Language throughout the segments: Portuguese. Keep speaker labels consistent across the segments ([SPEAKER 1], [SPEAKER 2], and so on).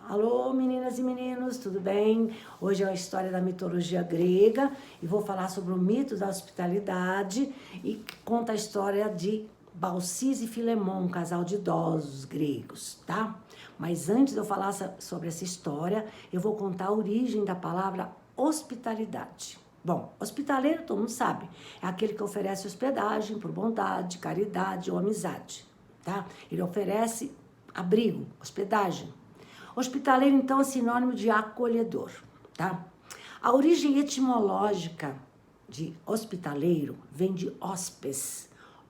[SPEAKER 1] Alô, meninas e meninos, tudo bem? Hoje é a história da mitologia grega e vou falar sobre o mito da hospitalidade e conta a história de Baucis e Filemon, um casal de idosos gregos, tá? Mas antes de eu falar sobre essa história, eu vou contar a origem da palavra hospitalidade. Bom, hospitaleiro, todo mundo sabe, é aquele que oferece hospedagem por bondade, caridade ou amizade, tá? Ele oferece abrigo, hospedagem. Hospitaleiro, então, é sinônimo de acolhedor, tá? A origem etimológica de hospitaleiro vem de hóspes.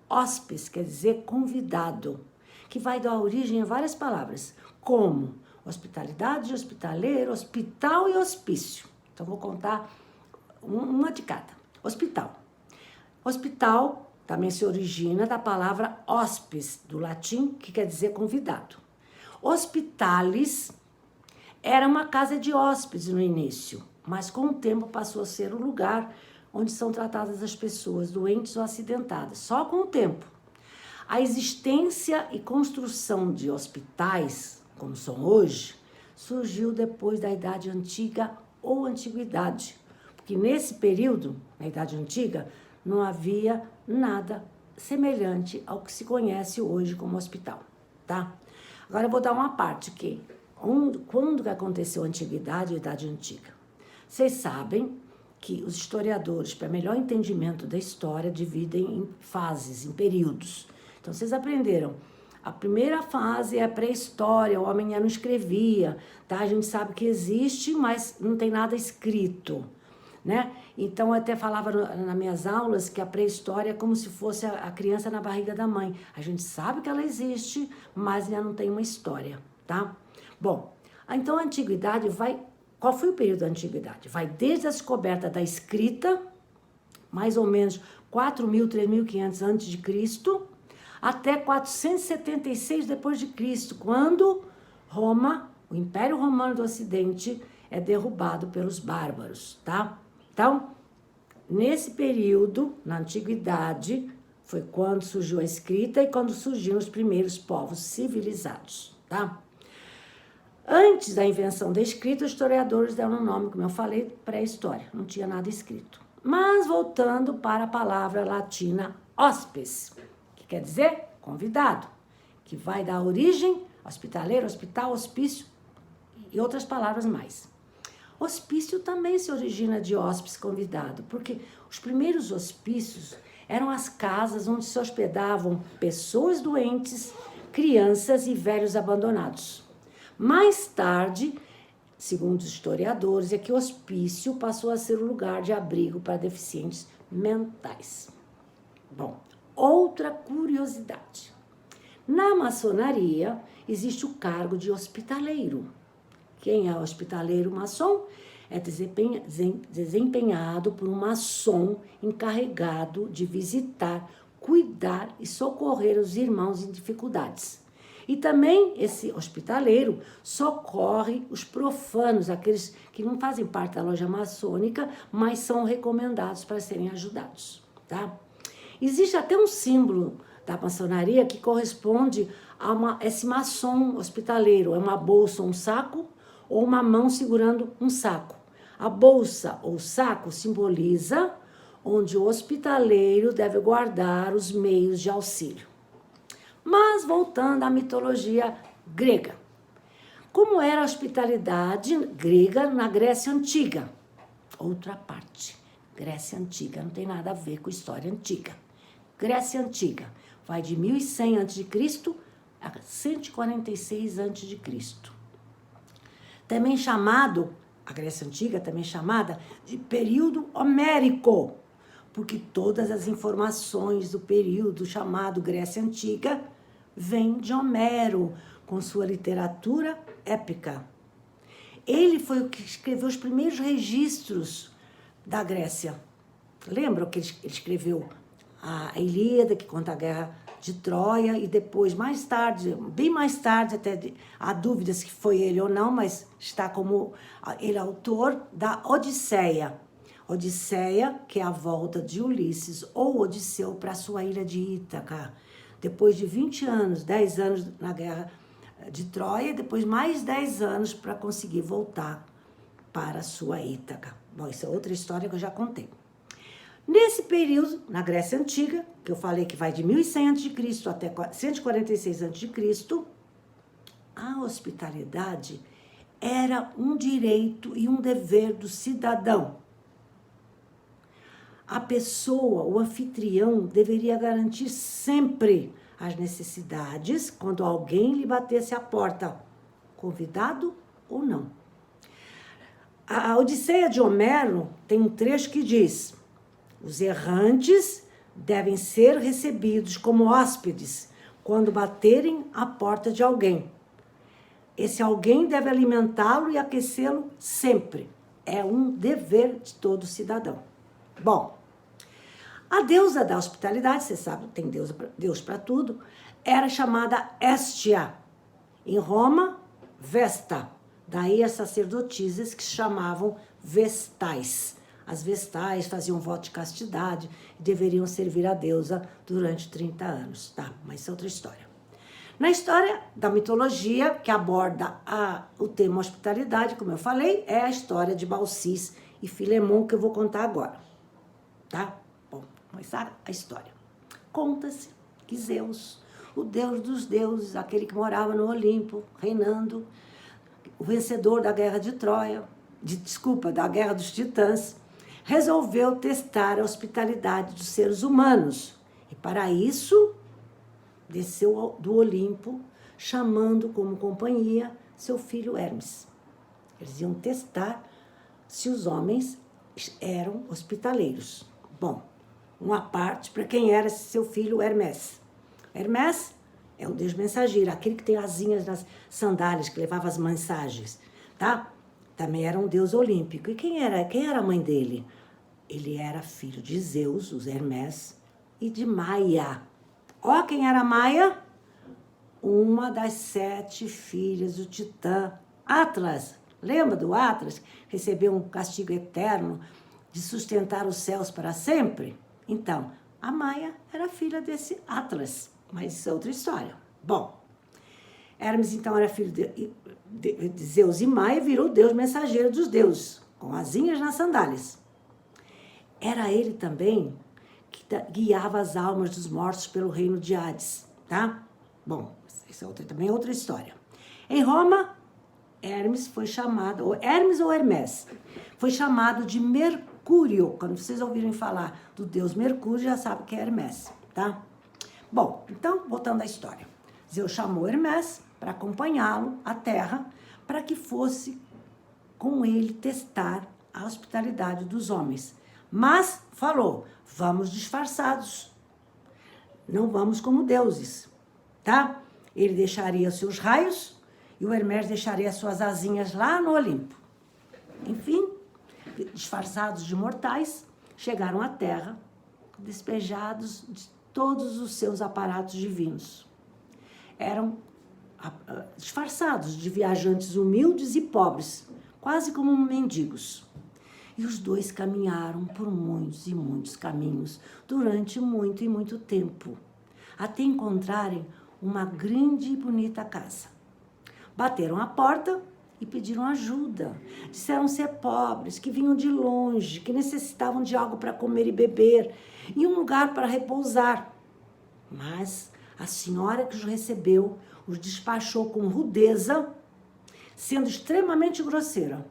[SPEAKER 1] Hóspes quer dizer convidado, que vai dar origem a várias palavras, como hospitalidade, hospitaleiro, hospital e hospício. Então, vou contar uma de cada. Hospital. Hospital também se origina da palavra hospes, do latim, que quer dizer convidado. Hospitalis era uma casa de hóspedes no início, mas com o tempo passou a ser o lugar onde são tratadas as pessoas doentes ou acidentadas, só com o tempo. A existência e construção de hospitais, como são hoje, surgiu depois da Idade Antiga ou Antiguidade, porque nesse período, na Idade Antiga, não havia nada semelhante ao que se conhece hoje como hospital, tá? Agora eu vou dar uma parte aqui. Quando que aconteceu a Antiguidade e a Idade Antiga? Vocês sabem que os historiadores, para melhor entendimento da história, dividem em fases, em períodos. Então, vocês aprenderam. A primeira fase é a pré-história, o homem não escrevia, tá? A gente sabe que existe, mas não tem nada escrito, né? Então, eu até falava nas minhas aulas que a pré-história é como se fosse a criança na barriga da mãe. A gente sabe que ela existe, mas ainda não tem uma história, tá? Bom, então a antiguidade vai... Qual foi o período da antiguidade? Vai desde a descoberta da escrita, mais ou menos 4.000, 3.500 a.C., até 476 depois de Cristo, quando Roma, o Império Romano do Ocidente, é derrubado pelos bárbaros, tá? Então, nesse período, na antiguidade, foi quando surgiu a escrita e quando surgiram os primeiros povos civilizados, tá? Antes da invenção da escrita, os historiadores deram um nome, como eu falei, pré-história, não tinha nada escrito. Mas voltando para a palavra latina hospes, que quer dizer convidado, que vai dar origem hospitaleiro, hospital, hospício e outras palavras mais. Hospício também se origina de hóspede convidado, porque os primeiros hospícios eram as casas onde se hospedavam pessoas doentes, crianças e velhos abandonados. Mais tarde, segundo os historiadores, é que o hospício passou a ser um lugar de abrigo para deficientes mentais. Bom, outra curiosidade. Na maçonaria existe o cargo de hospitaleiro. Quem é hospitaleiro maçom? É desempenhado por um maçom encarregado de visitar, cuidar e socorrer os irmãos em dificuldades. E também esse hospitaleiro socorre os profanos, aqueles que não fazem parte da loja maçônica, mas são recomendados para serem ajudados, tá? Existe até um símbolo da maçonaria que corresponde a esse maçom hospitaleiro. É uma bolsa, um saco, ou uma mão segurando um saco. A bolsa ou saco simboliza onde o hospitaleiro deve guardar os meios de auxílio. Mas voltando à mitologia grega. Como era a hospitalidade grega na Grécia Antiga? Outra parte. Grécia Antiga não tem nada a ver com história antiga. Grécia Antiga vai de 1100 a.C. a 146 a.C. Também chamado, a Grécia Antiga também chamada de período homérico, porque todas as informações do período chamado Grécia Antiga vêm de Homero, com sua literatura épica. Ele foi o que escreveu os primeiros registros da Grécia. Lembram que ele escreveu a Ilíada, que conta a guerra de Troia, e depois, mais tarde, bem mais tarde, até há dúvidas que foi ele ou não, mas está como ele autor da Odisseia. Odisseia, que é a volta de Ulisses ou Odisseu para sua ilha de Ítaca. Depois de 20 anos, 10 anos na guerra de Troia e depois mais 10 anos para conseguir voltar para a sua Ítaca. Bom, isso é outra história que eu já contei. Nesse período, na Grécia Antiga, que eu falei que vai de 1100 a.C. até 146 a.C., a hospitalidade era um direito e um dever do cidadão. A pessoa, o anfitrião, deveria garantir sempre as necessidades quando alguém lhe batesse a porta, convidado ou não. A Odisseia de Homero tem um trecho que diz: os errantes devem ser recebidos como hóspedes quando baterem a porta de alguém. Esse alguém deve alimentá-lo e aquecê-lo sempre. É um dever de todo cidadão. Bom, a deusa da hospitalidade, você sabe, tem Deus para tudo, era chamada Hestia. Em Roma, Vesta. Daí as sacerdotisas que se chamavam vestais. As vestais faziam voto de castidade e deveriam servir a deusa durante 30 anos. Tá, mas isso é outra história. Na história da mitologia, que aborda o tema hospitalidade, como eu falei, é a história de Baucis e Filemon, que eu vou contar agora. Tá? Bom, começar a história. Conta-se que Zeus, o deus dos deuses, aquele que morava no Olimpo, reinando, o vencedor da guerra de Troia, da guerra dos titãs, resolveu testar a hospitalidade dos seres humanos. E para isso, desceu do Olimpo, chamando como companhia seu filho Hermes. Eles iam testar se os homens eram hospitaleiros. Bom, uma parte para quem era seu filho Hermes. Hermes é o deus mensageiro, aquele que tem asinhas nas sandálias, que levava as mensagens, tá? Também era um deus olímpico. E quem era a mãe dele? Ele era filho de Zeus, os Hermes, e de Maia. Ó, quem era Maia? Uma das 7 filhas do titã Atlas. Lembra do Atlas? Recebeu um castigo eterno de sustentar os céus para sempre? Então, a Maia era filha desse Atlas. Mas isso é outra história. Bom, Hermes então era filho de Zeus e Maia e virou deus mensageiro dos deuses, com asinhas nas sandálias. Era ele também que guiava as almas dos mortos pelo reino de Hades, tá? Bom, isso também é outra história. Em Roma, Hermes foi chamado, ou Hermes ou Hermes, foi chamado de Mercúrio. Quando vocês ouvirem falar do deus Mercúrio, já sabem que é Hermes, tá? Bom, então, voltando à história. Zeus chamou Hermes para acompanhá-lo à terra, para que fosse com ele testar a hospitalidade dos homens. Mas falou, vamos disfarçados, não vamos como deuses, tá? Ele deixaria seus raios e o Hermes deixaria suas asinhas lá no Olimpo. Enfim, disfarçados de mortais, chegaram à terra, despejados de todos os seus aparatos divinos. Eram disfarçados de viajantes humildes e pobres, quase como mendigos. E os dois caminharam por muitos e muitos caminhos, durante muito e muito tempo, até encontrarem uma grande e bonita casa. Bateram a porta e pediram ajuda. Disseram ser pobres, que vinham de longe, que necessitavam de algo para comer e beber, e um lugar para repousar. Mas a senhora que os recebeu os despachou com rudeza, sendo extremamente grosseira,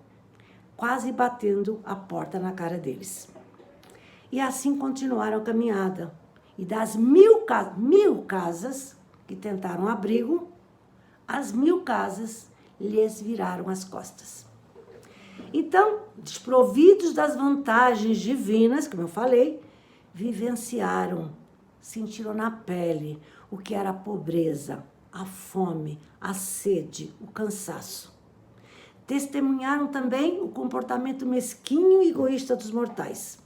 [SPEAKER 1] quase batendo a porta na cara deles. E assim continuaram a caminhada. E das 1000 casas que tentaram abrigo, as 1000 casas lhes viraram as costas. Então, desprovidos das vantagens divinas, como eu falei, vivenciaram, sentiram na pele o que era a pobreza, a fome, a sede, o cansaço. Testemunharam também o comportamento mesquinho e egoísta dos mortais.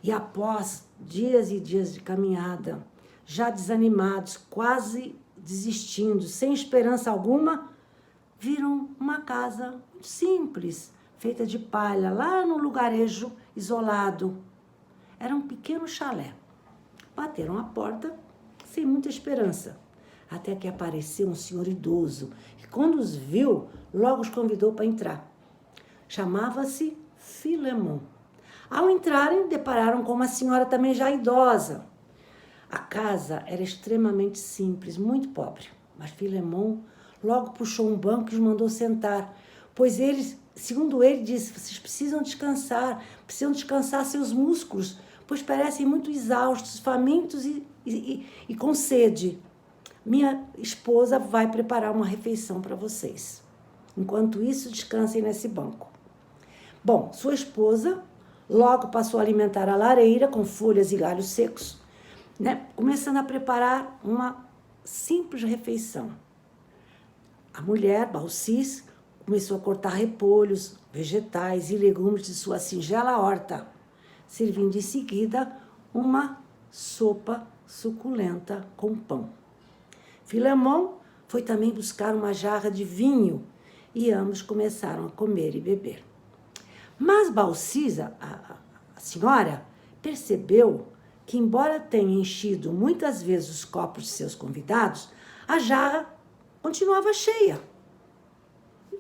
[SPEAKER 1] E após dias e dias de caminhada, já desanimados, quase desistindo, sem esperança alguma, viram uma casa simples, feita de palha, lá no lugarejo isolado. Era um pequeno chalé. Bateram a porta sem muita esperança. até que apareceu um senhor idoso, que quando os viu, logo os convidou para entrar. Chamava-se Filemon. Ao entrarem, depararam com uma senhora também já idosa. A casa era extremamente simples, muito pobre, mas Filemon logo puxou um banco e os mandou sentar, pois eles, segundo ele, disse, vocês precisam descansar seus músculos, pois parecem muito exaustos, famintos e com sede. Minha esposa vai preparar uma refeição para vocês. Enquanto isso, descansem nesse banco. Bom, sua esposa logo passou a alimentar a lareira com folhas e galhos secos, né? Começando a preparar uma simples refeição. A mulher, Balsis, começou a cortar repolhos, vegetais e legumes de sua singela horta, servindo em seguida uma sopa suculenta com pão. Filemon foi também buscar uma jarra de vinho e ambos começaram a comer e beber. Mas Balsis, a senhora, percebeu que, embora tenha enchido muitas vezes os copos de seus convidados, a jarra continuava cheia.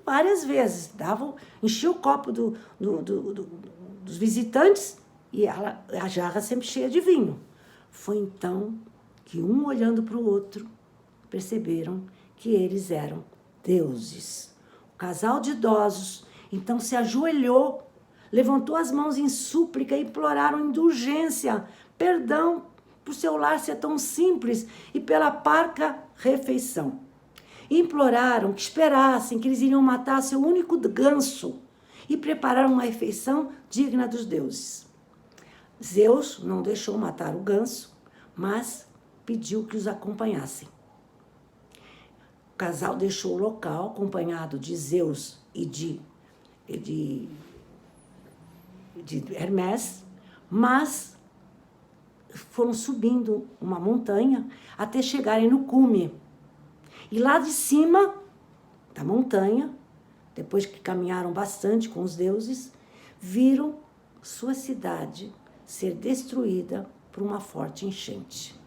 [SPEAKER 1] Várias vezes, enchia o copo dos visitantes e a jarra sempre cheia de vinho. Foi então que, um olhando para o outro, perceberam que eles eram deuses. O casal de idosos então se ajoelhou, levantou as mãos em súplica e imploraram indulgência, perdão por seu lar ser tão simples e pela parca refeição. Imploraram que esperassem, que eles iriam matar seu único ganso e prepararam uma refeição digna dos deuses. Zeus não deixou matar o ganso, mas pediu que os acompanhassem. O casal deixou o local, acompanhado de Zeus e de Hermes, mas foram subindo uma montanha até chegarem no cume. E lá de cima da montanha, depois que caminharam bastante com os deuses, viram sua cidade ser destruída por uma forte enchente.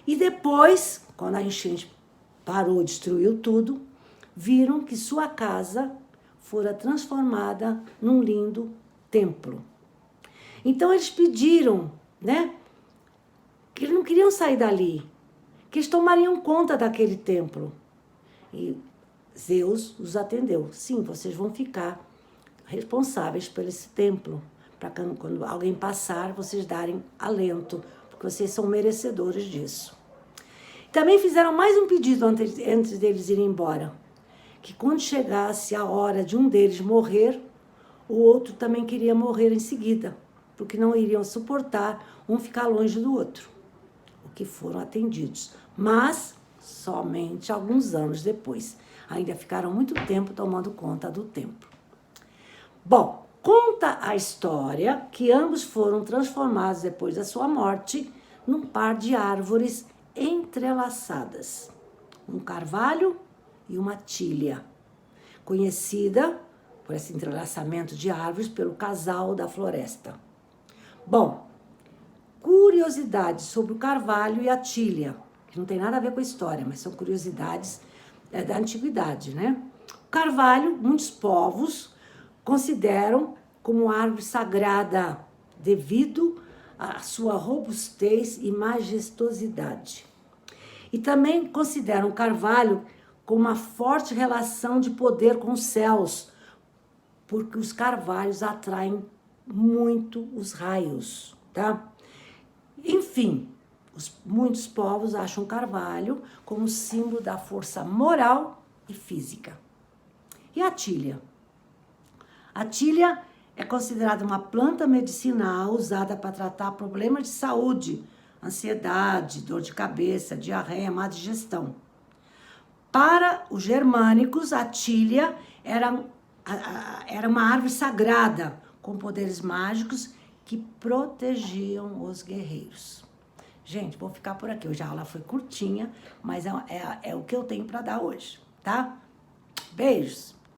[SPEAKER 1] E depois, quando a enchente parou, destruiu tudo, viram que sua casa fora transformada num lindo templo. Então eles pediram, né, que eles não queriam sair dali, que eles tomariam conta daquele templo. E Zeus os atendeu. Sim, vocês vão ficar responsáveis por esse templo, para quando alguém passar, vocês darem alento, porque vocês são merecedores disso. Também fizeram mais um pedido antes deles irem embora, que quando chegasse a hora de um deles morrer, o outro também queria morrer em seguida, porque não iriam suportar um ficar longe do outro. O que foram atendidos, mas somente alguns anos depois. Ainda ficaram muito tempo tomando conta do templo. Bom, conta a história que ambos foram transformados depois da sua morte num par de árvores entrelaçadas, um carvalho e uma tília, conhecida por esse entrelaçamento de árvores pelo casal da floresta. Bom, curiosidades sobre o carvalho e a tília, que não tem nada a ver com a história, mas são curiosidades da antiguidade, né? O carvalho, muitos povos consideram como árvore sagrada devido à sua robustez e majestosidade. E também consideram o carvalho com uma forte relação de poder com os céus, porque os carvalhos atraem muito os raios, tá? Enfim, muitos povos acham o carvalho como símbolo da força moral e física. E a tília? A tília é considerada uma planta medicinal usada para tratar problemas de saúde, ansiedade, dor de cabeça, diarreia, má digestão. Para os germânicos, a tília era uma árvore sagrada, com poderes mágicos que protegiam os guerreiros. Gente, vou ficar por aqui. Hoje a aula foi curtinha, mas é o que eu tenho para dar hoje, tá? Beijos!